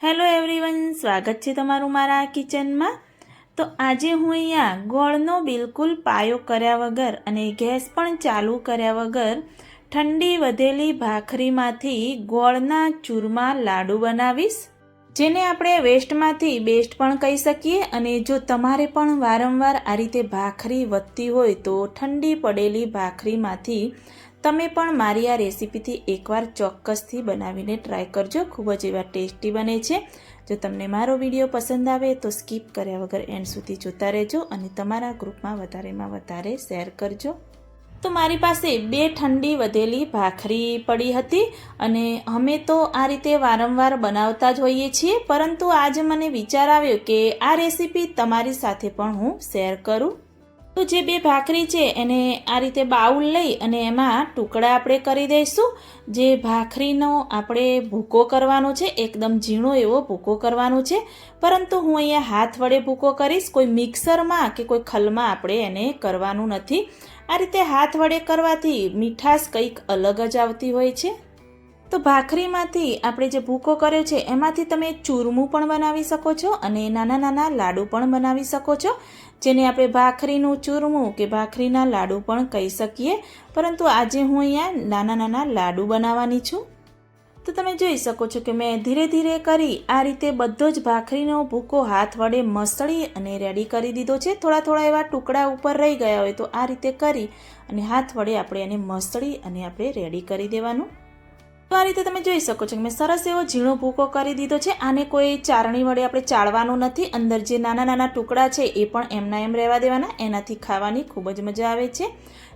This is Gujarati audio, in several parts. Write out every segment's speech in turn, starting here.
હેલો એવરીવન, સ્વાગત છે તમારું મારા કિચનમાં। તો આજે હું અહીંયા ગોળનો બિલકુલ પાયો કર્યા વગર અને ગેસ પણ ચાલુ કર્યા વગર ઠંડી વધેલી ભાખરીમાંથી ગોળના ચૂરમા લાડુ બનાવીશ, જેને આપણે વેસ્ટમાંથી બેસ્ટ પણ કહી શકીએ। અને જો તમારે પણ વારંવાર આ રીતે ભાખરી વધતી હોય તો ઠંડી પડેલી ભાખરીમાંથી તમે પણ મારી આ રેસીપીથી એકવાર ચોક્કસથી બનાવીને ટ્રાય કરજો, ખૂબ જ એવા ટેસ્ટી બને છે। જો તમને મારો વિડીયો પસંદ આવે તો સ્કીપ કર્યા વગર એન્ડ સુધી જોતા રહેજો અને તમારા ગ્રુપમાં વધારેમાં વધારે શેર કરજો। તો મારી પાસે 2 ઠંડી વધેલી ભાખરી પડી હતી અને અમે તો આ રીતે વારંવાર બનાવતા જ હોઈએ છીએ, પરંતુ આજે મને વિચાર આવ્યો કે આ રેસીપી તમારી સાથે પણ હું શેર કરું। તો જે 2 ભાખરી છે એને આ રીતે બાઉલ લઈ અને એમાં ટુકડા આપણે કરી દઈશું। જે ભાખરીનો આપણે ભૂકો કરવાનો છે, એકદમ ઝીણો એવો ભૂકો કરવાનો છે, પરંતુ હું અહીંયા હાથ વડે ભૂકો કરીશ, કોઈ મિક્સરમાં કે કોઈ ખલમાં આપણે એને કરવાનું નથી। આ રીતે હાથ વડે કરવાથી મીઠાશ કંઈક અલગ જ આવતી હોય છે। તો ભાખરીમાંથી આપણે જે ભૂકો કર્યો છે એમાંથી તમે ચૂરમું પણ બનાવી શકો છો અને નાના નાના લાડુ પણ બનાવી શકો છો, જેને આપણે ભાખરીનું ચૂરમું કે ભાખરીના લાડુ પણ કહી શકીએ, પરંતુ આજે હું અહીંયા નાના નાના લાડુ બનાવવાની છું। તો તમે જોઈ શકો છો કે મેં ધીરે ધીરે કરી આ રીતે બધો જ ભાખરીનો ભૂકો હાથ વડે મસળી અને રેડી કરી દીધો છે। થોડા થોડા એવા ટુકડા ઉપર રહી ગયા હોય તો આ રીતે કરી અને હાથ વડે આપણે એને મસળી અને આપણે રેડી કરી દેવાનું। તો આ રીતે તમે જોઈ શકો છો કે મેં સરસ એવો ઝીણો ભૂકો કરી દીધો છે। આને કોઈ ચારણી વડે આપણે ચાળવાનું નથી, અંદર જે નાના નાના ટુકડા છે એ પણ એમના એમ રહેવા દેવાના, એનાથી ખાવાની ખૂબ જ મજા આવે છે।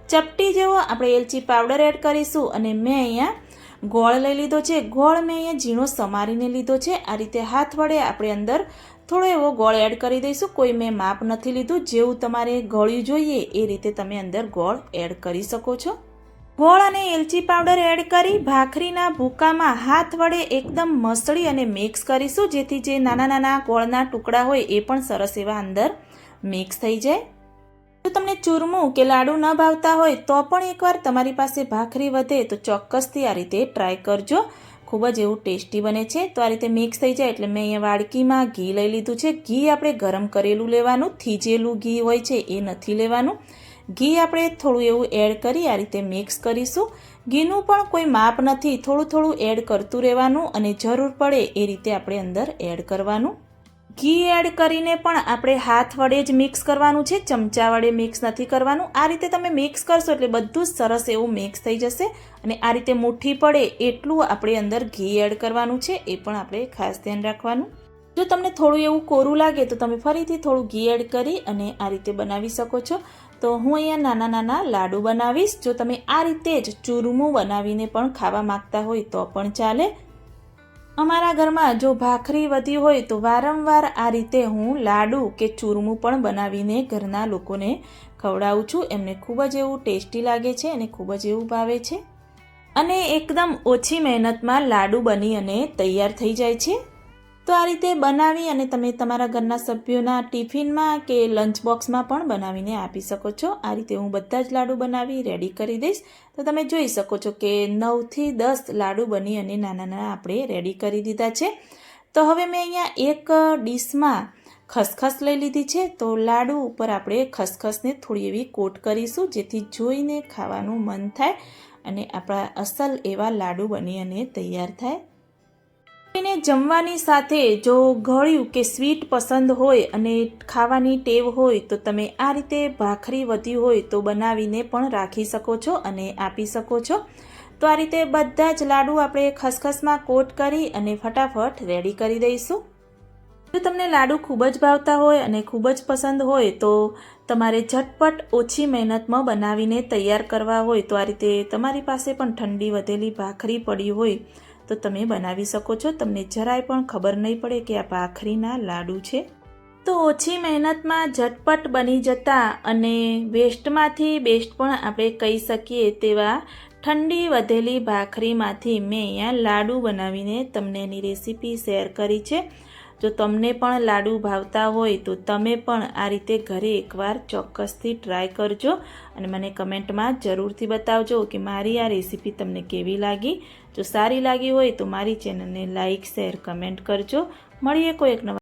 ચપટી જેવો આપણે એલચી પાવડર એડ કરીશું અને મેં અહીંયા ગોળ લઈ લીધો છે। ગોળ મેં અહીંયા ઝીણો સમારીને લીધો છે। આ રીતે હાથ વડે આપણે અંદર થોડો એવો ગોળ એડ કરી દઈશું, કોઈ મેં માપ નથી લીધું, જેવું તમારે ગળ્યું જોઈએ એ રીતે તમે અંદર ગોળ એડ કરી શકો છો। ગોળ અને એલચી પાવડર એડ કરી ભાખરીના ભૂકામાં હાથ વડે એકદમ મસળી અને મિક્સ કરીશું, જેથી જે નાના નાના ગોળના ટુકડા હોય એ પણ સરસ એવા અંદર મિક્સ થઈ જાય। જો તમને ચૂરમું કે લાડુ ન ભાવતા હોય તો પણ એકવાર તમારી પાસે ભાખરી વધે તો ચોક્કસથી આ રીતે ટ્રાય કરજો, ખૂબ જ એવું ટેસ્ટી બને છે। તો આ રીતે મિક્સ થઈ જાય એટલે મેં અહીંયા વાડકીમાં ઘી લઈ લીધું છે। ઘી આપણે ગરમ કરેલું લેવાનું, થીજેલું ઘી હોય છે એ નથી લેવાનું। ઘી આપણે થોડું એવું એડ કરી આ રીતે મિક્સ કરીશું। ઘીનું પણ કોઈ માપ નથી, થોડું થોડું એડ કરતું રહેવાનું અને જરૂર પડે એ રીતે આપણે અંદર એડ કરવાનું। ઘી એડ કરીને પણ આપણે હાથ વડે જ મિક્સ કરવાનું છે, ચમચા વડે મિક્સ નથી કરવાનું। આ રીતે તમે મિક્સ કરશો એટલે બધું જ સરસ એવું મિક્સ થઈ જશે અને આ રીતે મુઠ્ઠી પડે એટલું આપણે અંદર ઘી એડ કરવાનું છે, એ પણ આપણે ખાસ ધ્યાન રાખવાનું। જો તમને થોડું એવું કોરું લાગે તો તમે ફરીથી થોડું ઘી એડ કરી અને આ રીતે બનાવી શકો છો। તો હું અહીંયા નાના નાના લાડુ બનાવીશ। જો તમે આ રીતે જ ચૂરમું બનાવીને પણ ખાવા માંગતા હોય તો પણ ચાલે। અમારા ઘરમાં જો ભાખરી વધી હોય તો વારંવાર આ રીતે હું લાડુ કે ચૂરમું પણ બનાવીને ઘરના લોકોને ખવડાવું છું, એમને ખૂબ જ એવું ટેસ્ટી લાગે છે અને ખૂબ જ એવું ભાવે છે અને એકદમ ઓછી મહેનતમાં લાડુ બની અને તૈયાર થઈ જાય છે। તો આ રીતે બનાવી અને તમે તમારા ઘરના સભ્યોના ટિફિનમાં કે લંચ બોક્સમાં પણ બનાવીને આપી શકો છો। આ રીતે હું બધા જ લાડુ બનાવી રેડી કરી દઈશ। તો તમે જોઈ શકો છો કે 9 થી 10 લાડુ બની અને નાના નાના આપણે રેડી કરી દીધા છે। તો હવે મેં અહીંયા એક ડીશમાં ખસખસ લઈ લીધી છે। તો લાડુ ઉપર આપણે ખસખસને થોડી એવી કોટ કરીશું, જેથી જોઈને ખાવાનું મન થાય અને આપણા અસલ એવા લાડુ બની અને તૈયાર થાય। એને જમવાની સાથે જો ગળ્યું કે સ્વીટ પસંદ હોય અને ખાવાની ટેવ હોય તો તમે આ રીતે ભાખરી વધી હોય તો બનાવીને પણ રાખી શકો છો અને આપી શકો છો। તો આ રીતે બધા જ લાડુ આપણે ખસખસમાં કોટ કરી અને ફટાફટ રેડી કરી દઈશું। જો તમને લાડુ ખૂબ જ ભાવતા હોય અને ખૂબ જ પસંદ હોય તો તમારે ઝટપટ ઓછી મહેનતમાં બનાવીને તૈયાર કરવા હોય તો આ રીતે તમારી પાસે પણ ઠંડી વધેલી ભાખરી પડી હોય તો તમે બનાવી શકો છો, તમને જરાય પણ ખબર નહીં પડે કે આ ભાખરીના લાડુ છે। તો ઓછી મહેનતમાં ઝટપટ બની જતા અને વેસ્ટમાંથી બેસ્ટ પણ આપણે કહી શકીએ તેવા ઠંડી વધેલી ભાખરીમાંથી મેં અહીંયા લાડુ બનાવીને તમને એની રેસીપી શેર કરી છે। જો તમને પણ લાડુ ભાવતા હોય તો તમે પણ આ રીતે ઘરે એકવાર ચોક્કસથી ટ્રાય કરજો અને મને કમેન્ટમાં જરૂરથી બતાવજો કે મારી આ રેસીપી તમને કેવી લાગી. જો સારી લાગી હોય તો મારી ચેનલને લાઇક, શેર, કમેન્ટ કરજો. મળીએ કોઈ એક નવા